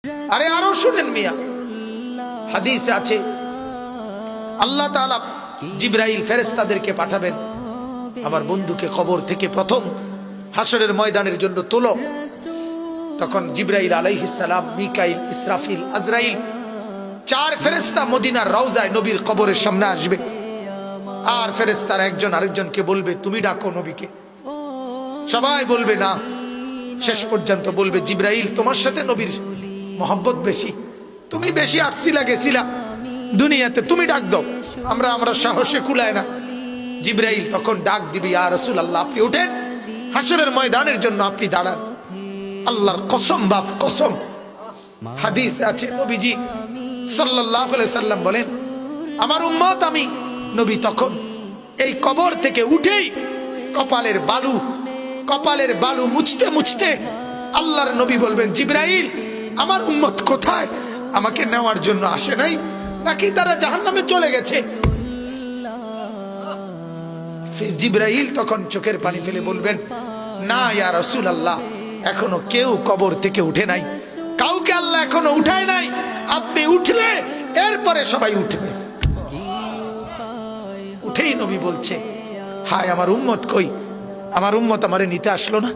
আরে আরো শুনেন মিয়া, হাদিসে আছে আল্লাহ তাআলা জিবরাইল ফেরেশতাদেরকে পাঠাবেন, আমার বন্ধুকে কবর থেকে প্রথম হাসরের ময়দানের জন্য তোলো। তখন জিবরাইল আলাইহিস সালাম, মিকাইল, ইসরাফিল, আজরাইল, চার ফেরেশতা মদিনার রওজায় নবীর কবরের সামনে আসবে। আর ফেরেশতারা একজন আরেকজনকে বলবে, তুমি ডাকো নবীকে। সবাই বলবে না। শেষ পর্যন্ত বলবে, জিবরাইল তোমার সাথে নবীর মহব্বত বেশি, তুমি বেশি আসছিলা গেছিলা দুনিয়াতে, তুমি ডাক দাও, আমরা সাহসে কুলায় না। জিবরাইল তখন ডাক দিবে, ইয়া রাসূলুল্লাহ আপনি ওঠেন, হাসরের ময়দানের জন্য আপনি দাঁড়ান। আল্লাহর কসম বাপ কসম, হাদিস আছে নবীজি সাল্লাল্লাহু আলাইহি সাল্লাম বলেন, আমার উম্মত আমি নবী তখন এই কবর থেকে উঠেই কপালের বালু মুছতে মুছতে আল্লাহর নবী বলবেন, জিবরাইল আমার উম্মত কোথায়, আমাকে নেওয়ার জন্য আসে নাই নাকি তারা জাহান্নামে চলে গেছে? জিবরাইল তখন চোখের পানি ফেলে বলবেন, না ইয়া রাসূলুল্লাহ, এখনো কেউ কবর থেকে উঠে নাই, কাউকে আল্লাহ এখনো উঠায় নাই, আপনি উঠলে এরপরে সবাই উঠবে। উঠেই নবী বলছে, হায় আমার উম্মত কই, আমার উম্মত আমারে নিতে আসলো না।